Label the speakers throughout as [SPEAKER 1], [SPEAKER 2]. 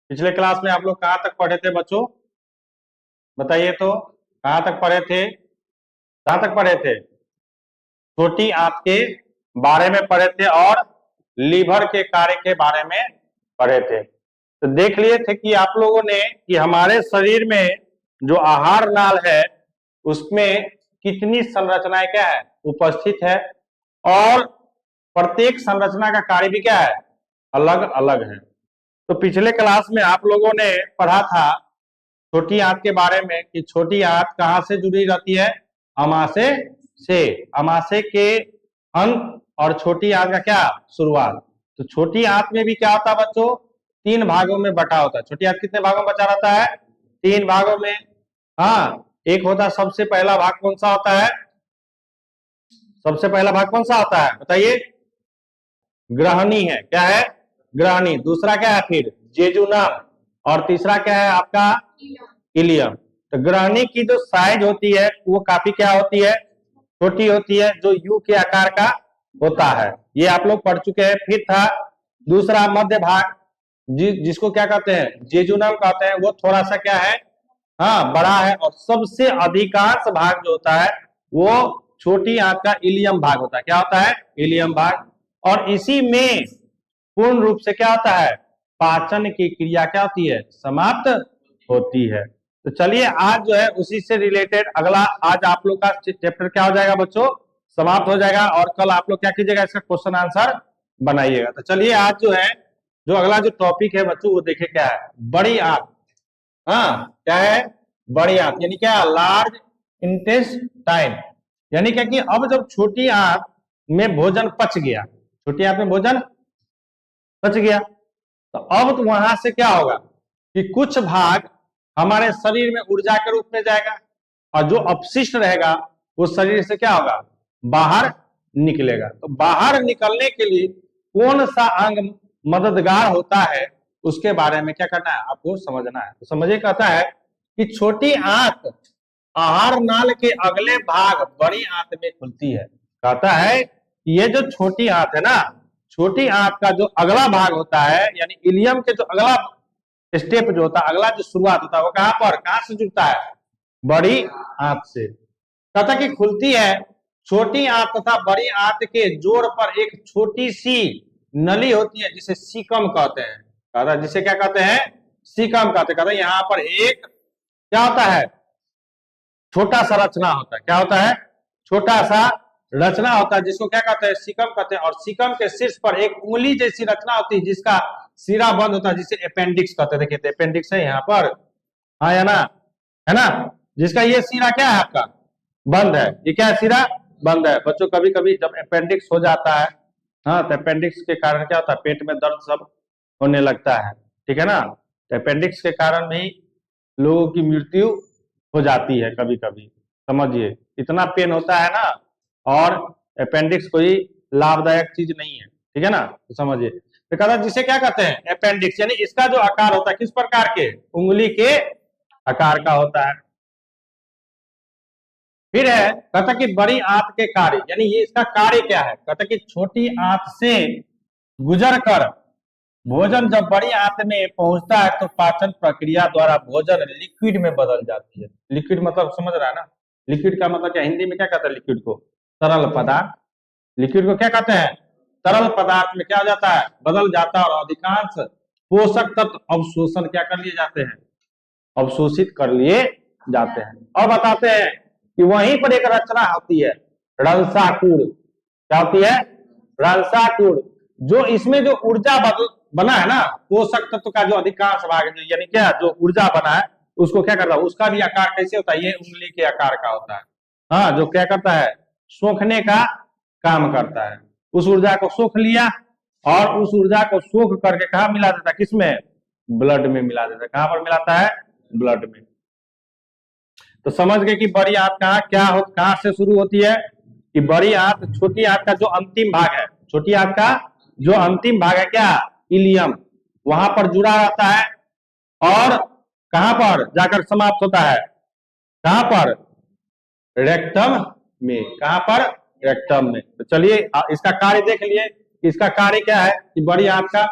[SPEAKER 1] पिछले क्लास में आप लोग कहाँ तक पढ़े थे बच्चों? बताइए तो, कहाँ तक पढ़े थे? कहाँ तक पढ़े थे? छोटी आंत के बारे में पढ़े थे और लीवर के कार्य के बारे में पढ़े थे। तो देख लिए थे कि आप लोगों ने कि हमारे शरीर में जो आहार नाल है उसमें कितनी संरचनाएं क्या है उपस्थित है, और प्रत्येक संरचना का कार्य भी क्या है अलग अलग है। तो पिछले क्लास में आप लोगों ने पढ़ा था छोटी आंत के बारे में कि छोटी आंत कहाँ से जुड़ी रहती है? अमाशय से। अमाशय के अंत और छोटी आंत का क्या शुरुआत। तो छोटी आंत में भी क्या होता है बच्चों? 3 भागों में बटा होता है। छोटी आंत कितने भागों में बचा रहता है? 3 भागों में। हाँ, एक होता है, सबसे पहला भाग कौन सा होता है? सबसे पहला भाग कौन सा होता है बताइए? ग्रहणी है। क्या है? ग्रहणी। दूसरा क्या है फिर? जेजुनम। और तीसरा क्या है आपका? इलियम। तो ग्रहणी की जो साइज होती है वो काफी क्या होती है? छोटी होती है, जो यू के आकार का होता है। ये आप लोग पढ़ चुके हैं। फिर था दूसरा मध्य भाग, जिसको क्या कहते हैं? जेजुनम कहते हैं। वो थोड़ा सा क्या है, हाँ, बड़ा है। और सबसे अधिकांश भाग जो होता है वो छोटी आंत का इलियम भाग होता है। क्या होता है? इलियम भाग। और इसी में पूर्ण रूप से क्या होता है? पाचन की क्रिया क्या होती है? समाप्त होती है। तो चलिए आज जो है उसी से रिलेटेड अगला, आज आप लोग का चैप्टर क्या हो जाएगा बच्चों? समाप्त हो जाएगा। और कल आप लोग क्या कीजिएगा? इसका क्वेश्चन आंसर बनाइएगा। तो चलिए आज जो है, जो अगला जो टॉपिक है बच्चों वो देखिए क्या है? बड़ी आंत। हाँ, क्या है? बड़ी आंत यानी क्या? Large intestine. यानी क्या कि अब जब छोटी आंत में भोजन पच गया, छोटी आंत में भोजन पच गया, तो अब तो वहां से क्या होगा कि कुछ भाग हमारे शरीर में ऊर्जा के रूप में जाएगा, और जो अपशिष्ट रहेगा वो शरीर से क्या होगा? बाहर निकलेगा। तो बाहर निकलने के लिए कौन सा अंग मददगार होता है उसके बारे में क्या करना है आपको समझना है। तो समझिए, कहता है कि छोटी आंत आहार नाल के अगले भाग बड़ी आंत में खुलती है। कहता है ये जो छोटी आंत है ना, छोटी आंत का जो अगला भाग होता है यानी इलियम के जो अगला स्टेप जो होता है, अगला जो शुरुआत होता है वो कहां पर, कहां से जुड़ता है? बड़ी आंत से। कहता कि खुलती है छोटी आंत तथा बड़ी आंत के जोड़ पर एक छोटी सी नली होती है जिसे सीकम कहते हैं। कहता है जिसे क्या कहते हैं? सीकम कहते हैं। कहता है यहाँ पर एक क्या होता है? छोटा सा रचना होता है। क्या होता है? छोटा सा रचना होता है जिसको क्या कहते हैं? सीकम कहते हैं। और सीकम के शीर्ष पर एक उंगली जैसी रचना होती है जिसका सिरा बंद होता है, जिसे अपेंडिक्स कहते हैं। देखिए अपेंडिक्स है यहाँ पर, हाँ या ना, है ना? जिसका ये सिरा क्या है आपका? बंद है। ये क्या है? सिरा बंद है। बच्चों कभी कभी जब अपेंडिक्स हो जाता है, हाँ, तो अपेंडिक्स के कारण क्या होता है? पेट में दर्द सब होने लगता है, ठीक है ना? तो अपेंडिक्स के कारण भी लोगों की मृत्यु हो जाती है कभी कभी। समझिए, इतना पेन होता है ना। और अपेंडिक्स कोई लाभदायक चीज नहीं है, ठीक है ना? तो समझिए, तो कहता जिसे क्या कहते हैं? अपेंडिक्स। यानी इसका जो आकार होता है किस प्रकार के? उंगली के आकार का होता है। फिर है, कहता कि बड़ी आंत के कार्य, यानी ये इसका कार्य क्या है? कहता कि छोटी आंत से गुजर कर भोजन जब बड़ी आंत में पहुंचता है तो पाचन प्रक्रिया द्वारा भोजन लिक्विड में बदल जाती है। लिक्विड मतलब समझ रहा है ना? लिक्विड का मतलब क्या? हिंदी में क्या कहते हैं लिक्विड को? तरल पदार्थ। लिक्विड को क्या कहते हैं? तरल पदार्थ में क्या हो जाता है? बदल जाता है। और अधिकांश पोषक तत्व अवशोषण क्या कर लिए जाते हैं? अवशोषित कर लिए जाते हैं। और बताते हैं कि वहीं पर एक रचना होती है, रंसाकूड़। क्या होती है? रंसाकूड़। जो इसमें जो ऊर्जा बना है ना, पोषक तत्व का जो अधिकांश भाग यानी क्या, जो ऊर्जा बना है उसको क्या करता है? उसका भी आकार कैसे होता है? ये उंगली के आकार का होता है। हाँ, जो क्या करता है? सोखने का काम करता है। उस ऊर्जा को सोख लिया और उस ऊर्जा को सोख करके कहा मिला देता है? किसमें? ब्लड में मिला देता है। कहां पर मिलाता है? ब्लड में। तो समझ गए कि बड़ी आंत कहां से शुरू होती है? कि बड़ी आंत, छोटी आंत का जो अंतिम भाग है, छोटी आंत का जो अंतिम भाग है क्या? इलियम, वहां पर जुड़ा रहता है। और कहां पर जाकर समाप्त होता है? कहां पर? रेक्टम में। कहां पर? रेक्टम में। तो चलिए इसका कार्य देख लिए। इसका कार्य क्या है कि बड़ी आंत का,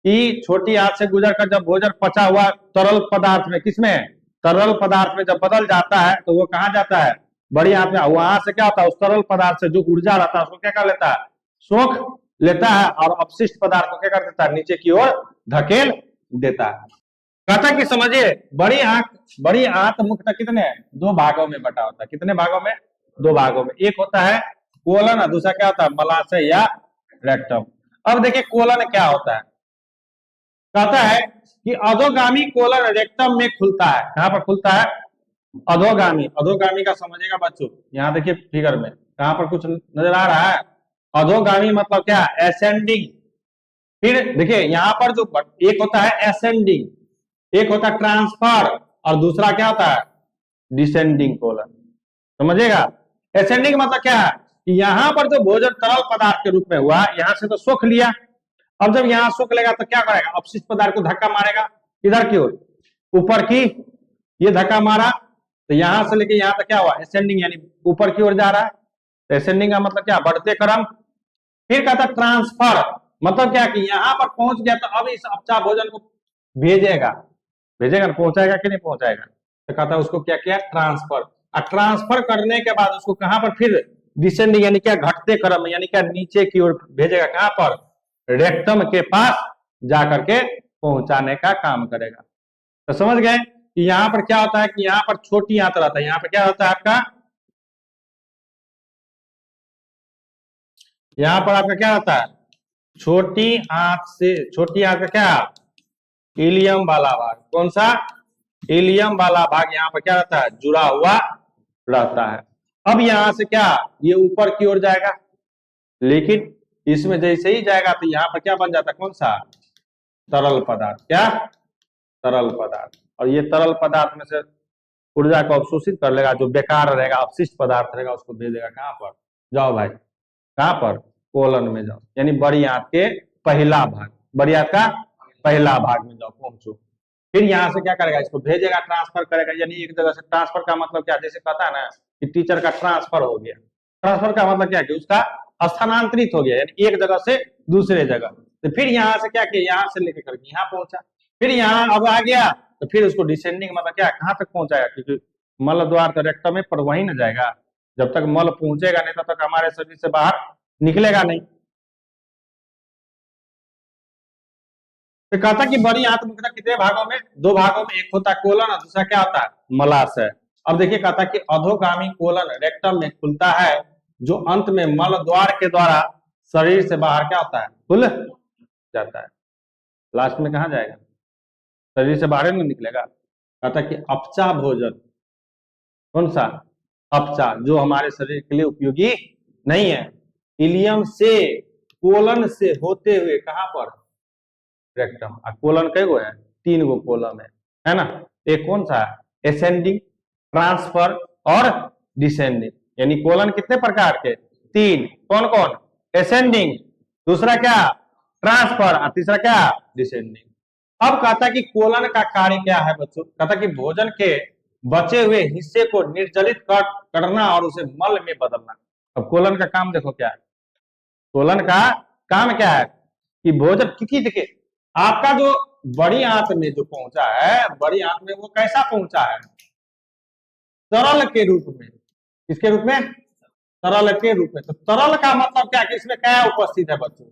[SPEAKER 1] कि छोटी आंत से गुजर कर जब भोजन पचा हुआ तरल पदार्थ में, किसमें, तरल पदार्थ में जब बदल जाता है तो वो कहाँ जाता है, बड़ी आंत में। वहां से क्या होता है, उस तरल पदार्थ से जो ऊर्जा रहता है उसको क्या कर लेता है, सोख लेता है, और अपशिष्ट पदार्थ को क्या कर देता है, नीचे की ओर धकेल देता है। कहता कि समझिए बड़ी आंत मुख्यतः कितने दो भागों में बटा होता है। कितने भागों में, दो भागों में। एक होता है कोलन और दूसरा क्या होता है, मलाशय या रेक्टम। अब देखिए कोलन क्या होता है, कहता है कि अधोगामी कोलन रेक्टम में खुलता है। कहां पर खुलता है, अधोगामी। अधोगामी का समझिएगा बच्चों, यहाँ देखिए फिगर में कहां पर कुछ नजर आ रहा है, अधोगामी मतलब क्या, एसेंडिंग। फिर देखिए यहाँ पर जो एक होता है एसेंडिंग, एक होता है ट्रांसफर, और दूसरा क्या होता है, डिसेंडिंग कोलन। समझिएगा, एसेंडिंग मतलब क्या है कि यहाँ पर जो भोजन तरल पदार्थ के रूप में हुआ, यहाँ से तो सोख लिया, अब जब यहाँ सोख लेगा तो क्या करेगा, अपशिष्ट पदार्थ को धक्का मारेगा, इधर की ओर, ऊपर की, ये धक्का मारा तो यहां से लेके यहाँ तक क्या हुआ, एसेंडिंग, यानी ऊपर की ओर जा रहा है। तो एसेंडिंग का मतलब क्या, बढ़ते क्रम। फिर कहता ट्रांसफर, मतलब क्या कि यहाँ पर पहुंच गया तो अब इस अपचा भोजन को भेजेगा, पहुंचाएगा कि नहीं पहुंचाएगा, तो कहता है उसको क्या किया, ट्रांसफर। और ट्रांसफर करने के बाद उसको कहां पर फिर डिसेंडिंग, यानी क्या घटते क्रम, यानी क्या नीचे की ओर भेजेगा, कहां पर, रेक्टम के पास जाकर के पहुंचाने का काम करेगा। तो समझ गए कि यहाँ पर क्या होता है कि यहाँ पर छोटी आंत रहता है, यहाँ पर क्या होता है आपका, यहाँ पर आपका क्या होता है, छोटी आंत का क्या, इलियम वाला भाग। कौन सा, इलियम वाला भाग यहाँ पर क्या रहता है, जुड़ा हुआ रहता है। अब यहां से क्या, ये ऊपर की ओर जाएगा, लेकिन इसमें जैसे ही जाएगा तो यहाँ पर क्या बन जाता है, कौन सा, तरल पदार्थ। क्या, तरल पदार्थ। और ये तरल पदार्थ में से ऊर्जा को अवशोषित कर लेगा, जो बेकार रहेगा, अपशिष्ट पदार्थ रहेगा, उसको भेजेगा कहां पर, जाओ भाई, कहां पर, कोलन में जाओ, यानी बड़ी आंत के पहला भाग, बड़ी आंत का पहला भाग में जाओ, पहुंचो। फिर यहाँ से क्या करेगा, इसको भेजेगा, ट्रांसफर करेगा। यानी एक जगह से ट्रांसफर का मतलब क्या, जैसे पता है ना कि टीचर का ट्रांसफर हो गया, ट्रांसफर का मतलब क्या कि उसका स्थानांतरित हो गया, यानी एक जगह से दूसरे जगह। तो फिर यहाँ से क्या किया, यहाँ से लेकर करके यहाँ पहुंचा, फिर यहाँ अब आ गया तो फिर उसको डिसेंडिंग मतलब क्या, कहाँ तक पहुंचाएगा, क्योंकि मल द्वार तो रेक्टम में पर वही न जाएगा, जब तक मल पहुंचेगा नहीं तब तक हमारे शरीर से बाहर निकलेगा नहीं। तो कहता कि बड़ी आंत मुख्यतः कितने भागों में, दो भागों में, एक होता है कोलन और दूसरा क्या होता है, मलाशय। अब देखिए कहता कि अधोगामी कोलन रेक्टम में खुलता है, जो अंत में मल द्वार के द्वारा शरीर से बाहर क्या होता है, खुल जाता है। लास्ट में कहा जाएगा, शरीर से बाहर नहीं निकलेगा। कहता कि अपचा भोजन, कौन सा, अपचा, जो हमारे शरीर के लिए उपयोगी नहीं है, इलियम से, कोलन से होते हुए कहां पर, रेक्टम। कोलन कई गो है, 3 गो कोलन है ना। एक कौन सा है, एसेंडिंग, ट्रांसफर और डिसेंडिंग। यानी कोलन कितने प्रकार के, 3। कौन कौन, एसेंडिंग, दूसरा क्या, ट्रांसफर, और तीसरा क्या, डिसेंडिंग। अब कहता कि कोलन का कार्य क्या है बच्चों, कहता कि भोजन के बचे हुए हिस्से को निर्जलित करना और उसे मल में बदलना। अब कोलन का काम देखो क्या है, कोलन का काम क्या है कि भोजन, क्योंकि देखिए आपका जो बड़ी आंत में जो पहुंचा है, बड़ी आंत में वो कैसा पहुंचा है, तरल के रूप में। किसके रूप में, तरल के रूप में। तो तरल का मतलब क्या कि इसमें क्या उपस्थित है बच्चों,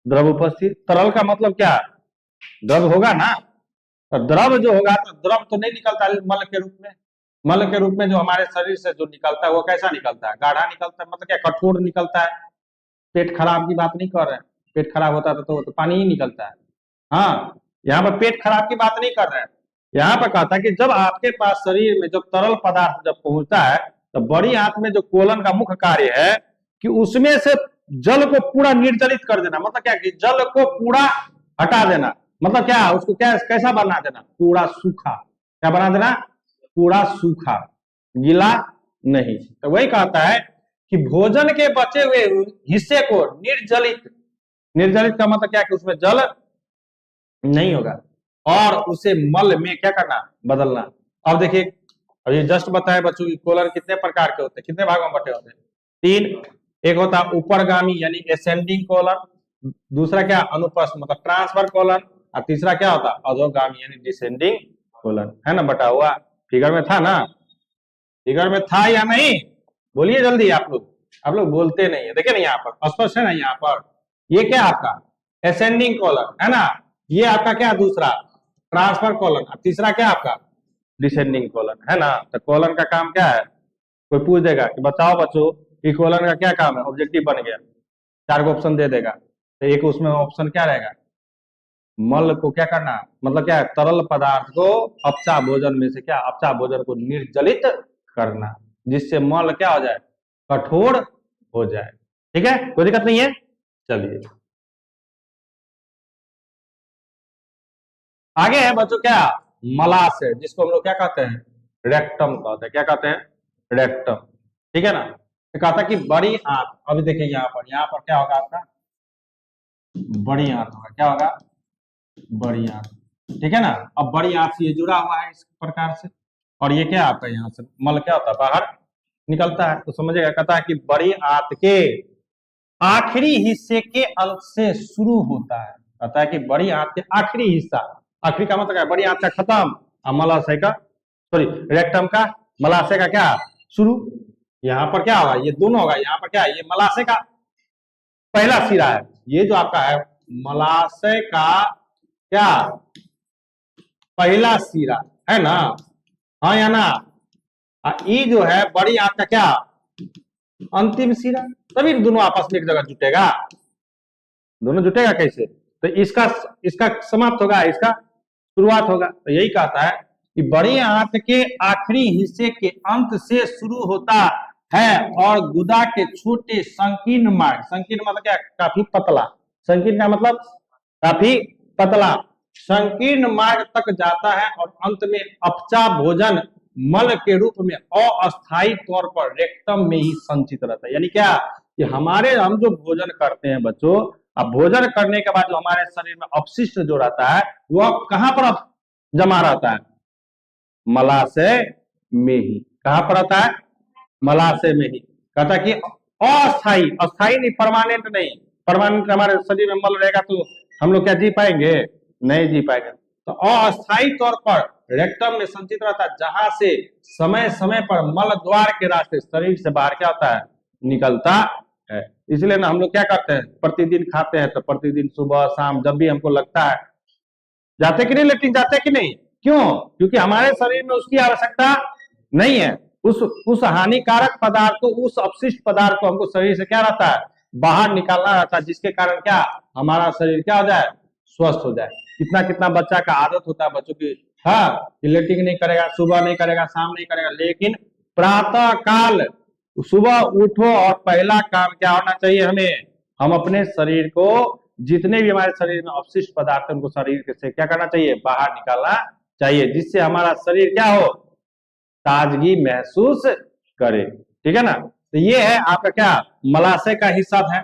[SPEAKER 1] द्रव उपस्थित। तरल का मतलब क्या, द्रव होगा ना, तो द्रव जो होगा तो द्रव तो नहीं निकलता मल के रूप में। मल के रूप में जो हमारे शरीर से जो निकलता है वो कैसा निकलता है, गाढ़ा निकलता है, मतलब क्या, कठोर निकलता है। पेट खराब की बात नहीं कर रहे हैं, पेट खराब होता है तो पानी ही निकलता है। हाँ, यहाँ पर पेट खराब की बात नहीं कर रहे हैं, यहाँ पर कहता है कि जब आपके पास शरीर में जब तरल पदार्थ जब पहुंचता है तो बड़ी आंत में जो कोलन का मुख्य कार्य है कि उसमें से जल को पूरा निर्जलित कर देना। मतलब क्या कि जल को पूरा हटा देना, मतलब क्या, उसको क्या कैसा बना देना, पूरा सूखा। क्या बना देना, पूरा सूखा, गीला नहीं। तो वही कहता है कि भोजन के बचे हुए हिस्से को निर्जलित का मतलब क्या कि उसमें जल नहीं होगा, और उसे मल में क्या करना, बदलना। अब देखिए, अब ये जस्ट बताया बच्चों की कोलन कितने प्रकार के होते हैं, कितने भागों में बटे होते हैं, 3। एक होता है ऊपरगामी यानी एसेंडिंग कोलन, दूसरा क्या अनुप्रस्थ मतलब ट्रांसफर कोलन, और तीसरा क्या होता अधोगामी यानी डिसेंडिंग कोलन, है ना, बटा हुआ। फिगर में था ना, फिगर में था या नहीं, बोलिए जल्दी आप लोग बोलते नहीं है, देखिए ना यहाँ पर स्पष्ट है ना, यहाँ पर ये क्या आपका असेंडिंग कॉलम है ना, ये आपका क्या दूसरा ट्रांसफर कॉलम, तीसरा क्या आपका डिसेंडिंग कॉलम, है ना। तो कॉलम का काम क्या है, कोई पूछ देगा कि बताओ बच्चों कि कॉलम का क्या काम है, ऑब्जेक्टिव बन गया, 4 को ऑप्शन दे देगा, तो एक उसमें ऑप्शन क्या रहेगा, मल को क्या करना, मतलब क्या है तरल पदार्थ को अपचा भोजन में से क्या अपचा भोजन को निर्जलित करना, जिससे मल क्या हो जाए कठोर हो जाए। ठीक है, कोई दिक्कत नहीं है। चलिए आगे है बच्चों क्या मलाशय, जिसको हम लोग क्या कहते हैं रेक्टम कहते हैं, क्या कहते हैं रेक्टम। ठीक है ना, तो कहता है कि बड़ी आंत, अभी देखिए यहाँ पर क्या होगा आपका बड़ी आंत होगा, क्या होगा बड़ी आंत। ठीक है ना, अब बड़ी आंत से ये जुड़ा हुआ है इस प्रकार से, और ये क्या आता है यहाँ से मल क्या होता है बाहर निकलता है, तो समझिएगा कहता है कि बड़ी आंत के आखिरी हिस्से के अंत से शुरू होता है, कहता है कि बड़ी आंत के आखिरी हिस्सा, आखिरी का मतलब है बड़ी आंत का खत्म और मलाशय का सॉरी रेक्टम का मलाशय का क्या शुरू, यहाँ पर क्या होगा ये दोनों होगा, यहाँ पर क्या है ये मलाशय का पहला सिरा है, ये जो आपका है मलाशय का क्या पहला सिरा है ना, हाँ या ना, ये जो है बड़ी आंत का क्या अंतिम सिरा, तभी दोनों आपस में एक जगह जुटेगा, दोनों जुटेगा कैसे, तो इसका इसका समाप्त होगा, इसका शुरुआत होगा, तो यही कहता है कि बड़ी आंत के आखिरी हिस्से के अंत से शुरू होता है और गुदा के छोटे संकीर्ण मार्ग, संकीर्ण मतलब क्या काफी पतला, संकीर्ण का मतलब काफी पतला, संकीर्ण मार्ग तक जाता है और अंत में अपचा भोजन मल के रूप में अस्थायी तौर पर रेक्टम में ही संचित रहता है। यानी क्या कि हम जो भोजन करते हैं बच्चों, अब भोजन करने के बाद जो हमारे शरीर में अपशिष्ट जो रहता है वो कहां पर जमा रहता है मलाशय में ही, कहां पर रहता है मलाशय में ही, कहता है कि अस्थाई, अस्थाई नहीं परमानेंट नहीं, परमानेंट हमारे शरीर में मल रहेगा तो हम लोग क्या जी पाएंगे, नहीं जी पाएंगे, तो अस्थायी तौर पर रेक्टम में संचित रहता है, जहां से समय समय पर मल द्वार के रास्ते शरीर से बाहर क्या होता है निकलता है। इसलिए ना हम लोग क्या करते हैं प्रतिदिन खाते हैं, तो प्रतिदिन सुबह शाम जब भी हमको लगता है जाते कि नहीं लेकिन जाते कि नहीं, क्यों, क्योंकि हमारे शरीर में उसकी आवश्यकता नहीं है, उस हानिकारक पदार्थ को, उस अपशिष्ट पदार्थ को हमको शरीर से क्या रहता है बाहर निकालना रहता है, जिसके कारण क्या हमारा शरीर क्या हो जाए स्वस्थ हो जाए। कितना कितना बच्चा का आदत होता है बच्चों की, हाँ लेटिंग नहीं करेगा, सुबह नहीं करेगा, शाम नहीं करेगा, लेकिन प्रातः काल सुबह उठो और पहला काम क्या होना चाहिए हमें, हम अपने शरीर को जितने भी हमारे शरीर में अपशिष्ट पदार्थ है उनको शरीर से क्या करना चाहिए बाहर निकालना चाहिए, जिससे हमारा शरीर क्या हो ताजगी महसूस करे। ठीक है ना, तो ये है आपका क्या मलाशय का हिस्सा है।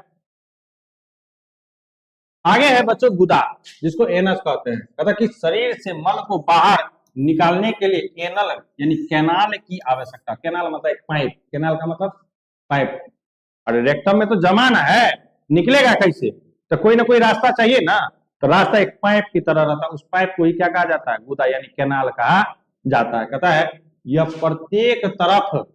[SPEAKER 1] आगे है बच्चों गुदा, जिसको एनस कहते हैं, कहता कि शरीर से मल को बाहर निकालने के लिए एनल यानी कैनाल की आवश्यकता, कैनाल मतलब एक पाइप, कैनाल का मतलब पाइप, अरे रेक्टम में तो जमाना है निकलेगा कैसे, तो कोई ना कोई रास्ता चाहिए ना, तो रास्ता एक पाइप की तरह रहता है, उस पाइप को ही क्या कहा जाता है गुदा यानी कैनाल कहा जाता है। कहता है यह प्रत्येक तरफ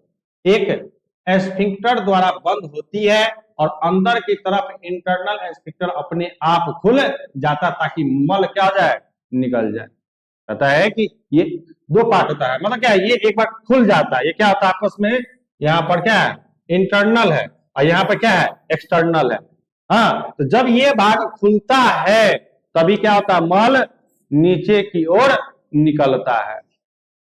[SPEAKER 1] एक एस्फिंक्टर द्वारा बंद होती है और अंदर की तरफ इंटरनल एस्फिंक्टर अपने आप खुल जाता ताकि मल क्या हो जाए निकल जाए। कहता है कि ये 2 पार्ट होता है, मतलब क्या है ये एक बार खुल जाता है, ये क्या होता है आपस में, यहाँ पर क्या है इंटरनल है और यहाँ पर क्या है एक्सटर्नल है, हाँ तो जब ये भाग खुलता है तभी क्या होता है मल नीचे की ओर निकलता है,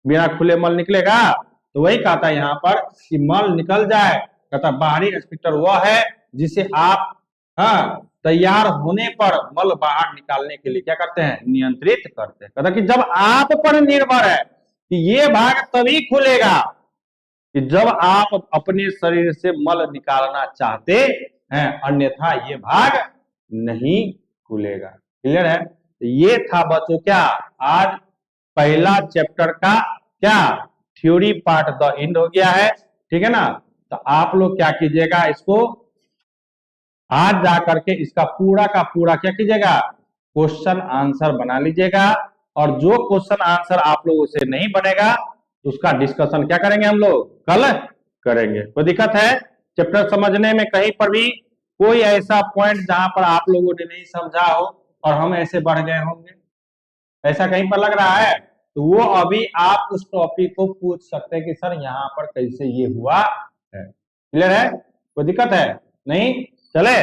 [SPEAKER 1] बिना खुले मल निकलेगा, तो वही कहता है यहाँ पर कि मल निकल जाए, कहता बाहरी एस्फिंक्टर वह है जिसे आप हाँ तैयार होने पर मल बाहर निकालने के लिए क्या करते हैं नियंत्रित करते हैं। कहता कि जब आप पर निर्भर है कि ये भाग तभी खुलेगा कि जब आप अपने शरीर से मल निकालना चाहते हैं, अन्यथा ये भाग नहीं खुलेगा। क्लियर है, तो ये था बच्चों क्या आज पहला चैप्टर का क्या थ्योरी पार्ट द एंड हो गया है। ठीक है ना, तो आप लोग क्या कीजिएगा इसको आज जा करके इसका पूरा का पूरा क्या कीजिएगा, क्वेश्चन आंसर बना लीजिएगा। और जो क्वेश्चन आंसर आप लोगों से नहीं बनेगा उसका डिस्कशन क्या करेंगे हम लोग, कल करेंगे। कोई दिक्कत है चैप्टर समझने में, कहीं पर भी कोई ऐसा पॉइंट जहां पर आप लोगों ने नहीं समझा हो और हम ऐसे बढ़ गए होंगे, ऐसा कहीं पर लग रहा है? तो वो अभी आप उस टॉपिक को पूछ सकते हैं कि सर यहाँ पर कैसे ये हुआ है। क्लियर है? कोई दिक्कत है नहीं? चले।